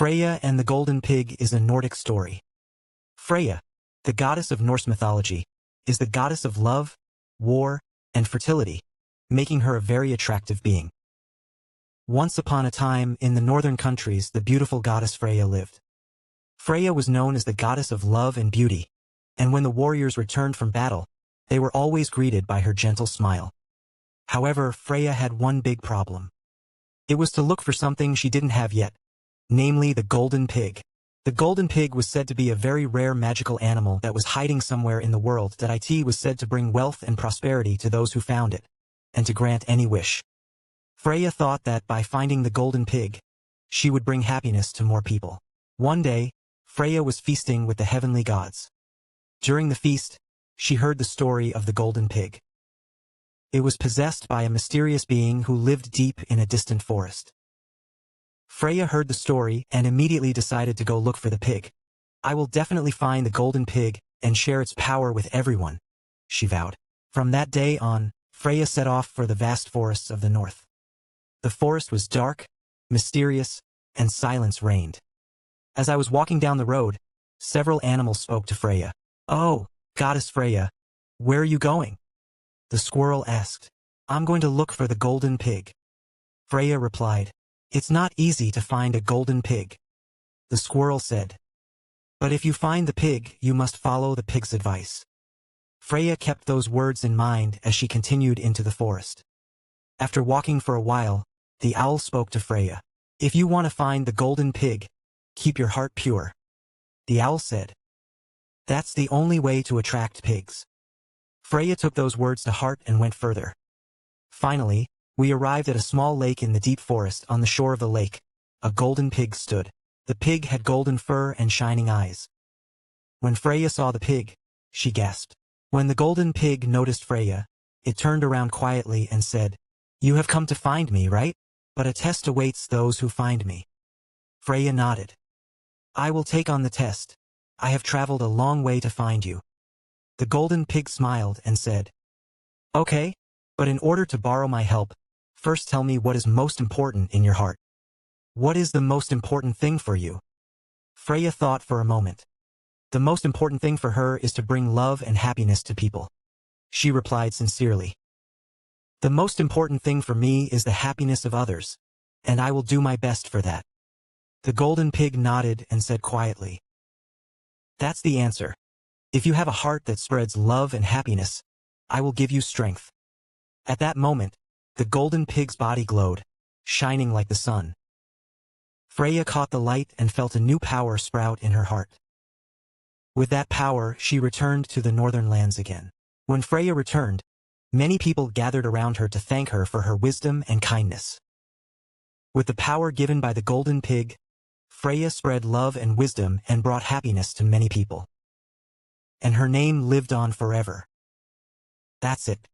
Freya and the Golden Pig is a Nordic story. Freya, the goddess of Norse mythology, is the goddess of love, war, and fertility, making her a very attractive being. Once upon a time, in the northern countries, the beautiful goddess Freya lived. Freya was known as the goddess of love and beauty, and when the warriors returned from battle, they were always greeted by her gentle smile. However, Freya had one big problem. It was to look for something she didn't have yet, namely the golden pig. The golden pig was said to be a very rare magical animal that was hiding somewhere in the world that it was said to bring wealth and prosperity to those who found it, and to grant any wish. Freya thought that by finding the golden pig, she would bring happiness to more people. One day, Freya was feasting with the heavenly gods. During the feast, she heard the story of the golden pig. It was possessed by a mysterious being who lived deep in a distant forest. Freya heard the story and immediately decided to go look for the pig. "I will definitely find the golden pig and share its power with everyone," she vowed. From that day on, Freya set off for the vast forests of the north. The forest was dark, mysterious, and silence reigned. As I was walking down the road, several animals spoke to Freya. "Oh, Goddess Freya, where are you going?" The squirrel asked. "I'm going to look for the golden pig." Freya replied, "It's not easy to find a golden pig." The squirrel said, "But if you find the pig, you must follow the pig's advice." Freya kept those words in mind as she continued into the forest. After walking for a while, the owl spoke to Freya. "If you want to find the golden pig, keep your heart pure." The owl said, "That's the only way to attract pigs." Freya took those words to heart and went further. Finally, we arrived at a small lake in the deep forest. On the shore of the lake, a golden pig stood. The pig had golden fur and shining eyes. When Freya saw the pig, she gasped. When the golden pig noticed Freya, it turned around quietly and said, "You have come to find me, right? But a test awaits those who find me." Freya nodded. "I will take on the test. I have traveled a long way to find you." The golden pig smiled and said, "Okay, but in order to borrow my help, first tell me what is most important in your heart. What is the most important thing for you?" Freya thought for a moment. "The most important thing for her is to bring love and happiness to people," she replied sincerely. "The most important thing for me is the happiness of others, and I will do my best for that." The golden pig nodded and said quietly, "That's the answer. If you have a heart that spreads love and happiness, I will give you strength." At that moment, the golden pig's body glowed, shining like the sun. Freya caught the light and felt a new power sprout in her heart. With that power, she returned to the northern lands again. When Freya returned, many people gathered around her to thank her for her wisdom and kindness. With the power given by the golden pig, Freya spread love and wisdom and brought happiness to many people. And her name lived on forever. That's it.